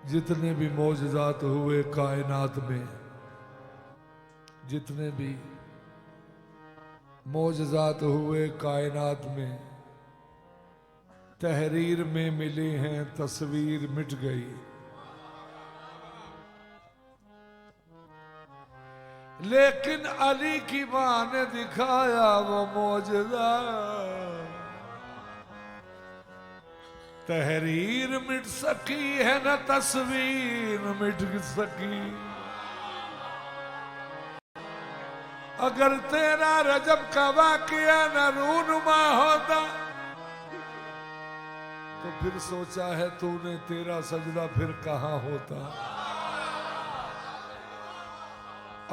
जितने भी मौजज़ात हुए कायनात में, जितने भी मौजज़ात हुए कायनात में, तहरीर में मिली हैं तस्वीर मिट गई। लेकिन अली की मां ने दिखाया वो मौजज़ा। तहरीर मिट सकी है न तस्वीर मिट सकी। अगर तेरा रजब का वाक़या न रूनुमा होता तो फिर सोचा है तूने तेरा सजदा फिर कहां होता।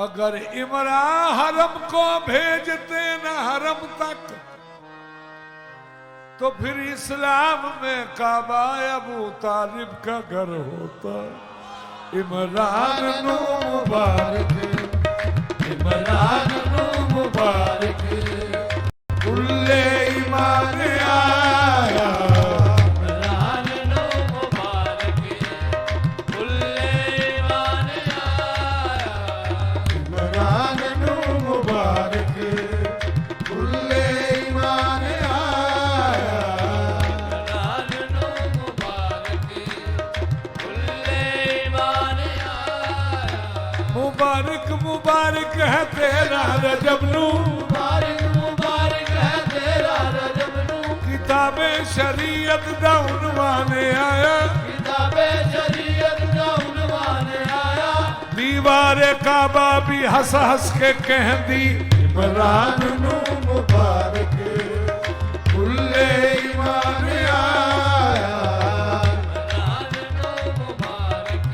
अगर इमरान हरम को भेजते न हरम तक तो फिर इस्लाम में काबा अबू तालिब का घर होता। इमरान नो मुबारक, इमरान नो मुबारक, कुल्ले ईमान आया। इमरान नो मुबारक, कुल्ले ईमान आया। इमरान नो मुबारक, कुल्ले ईमान मुबारक मुबारक है तेरा रजब नू, मुबारक मुबारक है तेरा रजब नू। किताबे शरीयत दा उन्वान आया, किताबे शरीयत दा उन्वान आया। दीवारे काबा भी हंस हंस के कहती इमरान नू मुबारक, कुल्ले ईमान आया। इमरान नो मुबारक,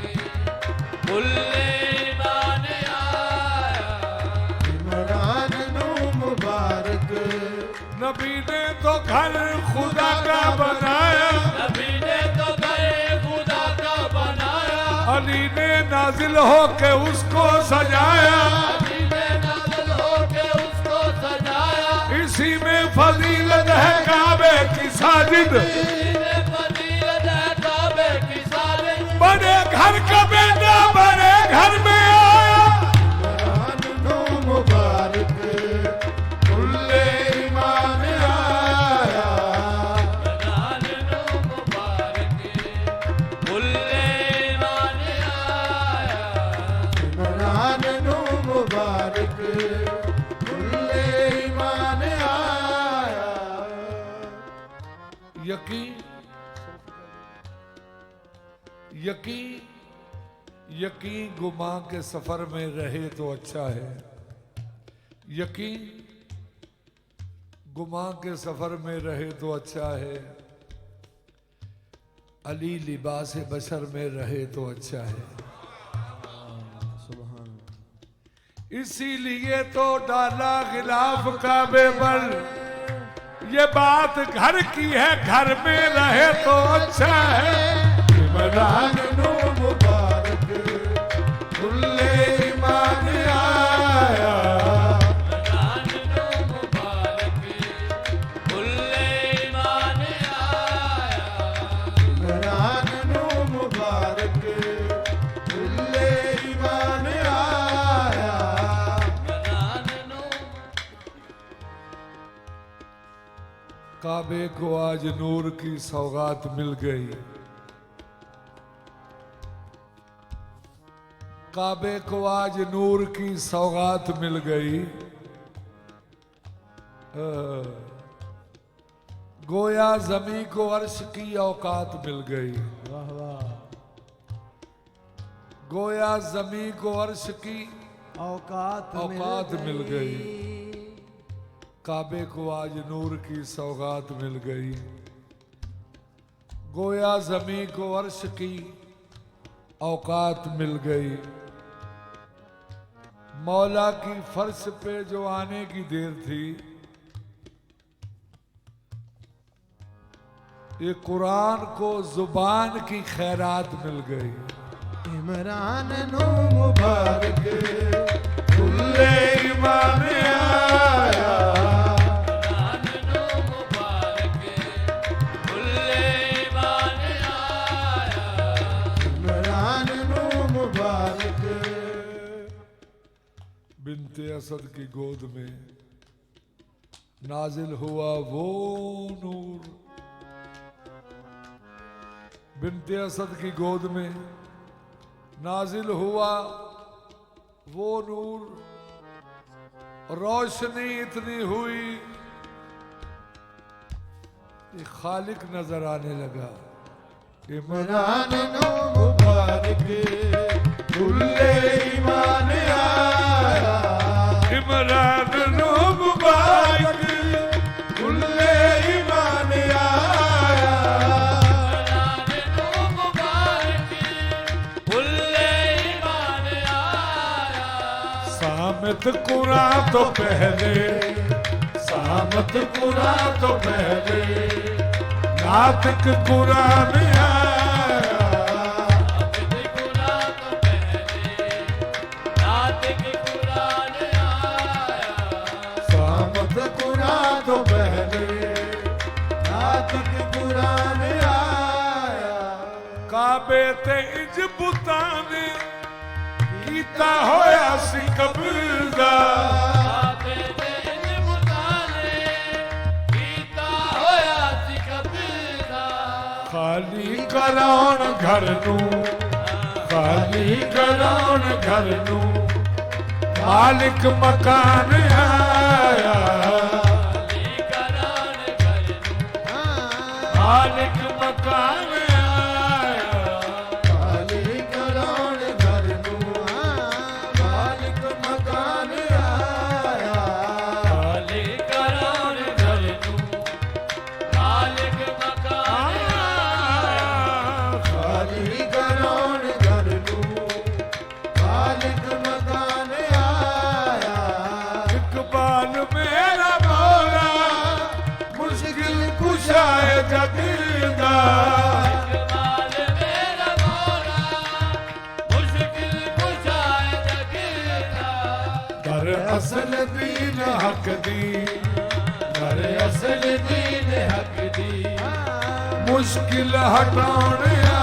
कुल्ले ईमान आया। इमरान नू मुबारक, नबी ने तो घर खुदा का बनाया, नबी ने तो घर खुदा का बनाया। अली ने नाजिल होके उसको सजाया, अली ने नाज़िल होके उसको सजाया। इसी में फजीलत है काबे की साजिद। इसीने फजीलत है काबे की साजिद। बड़े घर का बेटा बड़े घर में आया। इमरान नो मुबारक, कुल्ले ईमान आया। इमरान नो मुबारक, कुल्ले ईमान आया। इमरान नो मुबारक, कुल्ले ईमान आया। यकीन यकीन यकीन गुमा के सफर में रहे तो अच्छा है। यकीन गुमा के सफर में रहे तो अच्छा है। अली लिबास बशर में रहे तो अच्छा है। इसीलिए तो डाला गिलाफ काबे पर। ये बात घर की है, घर में रहे तो अच्छा है। इमरान नो मुबारक, कुल्ले ईमान आया। इमरान नो मुबारक, कुल्ले ईमान आया। इमरान नो मुबारक, कुल्ले ईमान आया। इमरान नो काबे को आज नूर की सौगात मिल गई। काबे को आज नूर की सौगात मिल गई। गोया जमी को अर्श की औकात मिल गई। गोया जमी को अर्श की औकात मिल गई। काबे को आज नूर की सौगात मिल गई। गोया जमी को अर्श की औकात मिल गई। मौला की फर्श पे जो आने की देर थी, ये कुरान को जुबान की खैरात मिल गई। इमरान नो मुबारक बिन्ते असद की गोद में नाजिल हुआ वो नूर, बिन्ते असद की गोद में नाजिल हुआ वो नूर, रोशनी इतनी हुई कि खालिक नजर आने लगा। इमरान नो मुबारक दुल्ले ईमान आया, इमरान नो मुबारक दुल्ले ईमान आया, इमरान नो मुबारक दुल्ले ईमान आया। सामत कुरान तो पहले, सामत कुरान तो पहले, नातिक कुरान आया, सामत कुरान तो पहले, नातिक कुरान आया। काबे ते इज बुताने कीता होया सी कब्जा, काबे ते इज बुताने कीता होया सी कब्जा। खाली कराउण घर नू, खाली कराउण घर नू, मालिक मकान आया, खाली कराउण घर नू, मालिक मकान आया, खाली कराउण घर नू, मालिक मकान आया। खाली कराउण घर नू, मालिक मकान आया। खाली कराउण घर नू, मालिक मकान आया। इकबाल मेरा मौला मुश्किल कुशाए जगदा, इकबाल मेरा मौला मुश्किल कुशाए जगदा। दर असल दीन हक दी, दर असल दीन हक दी, मुश्किल हटाउण आया,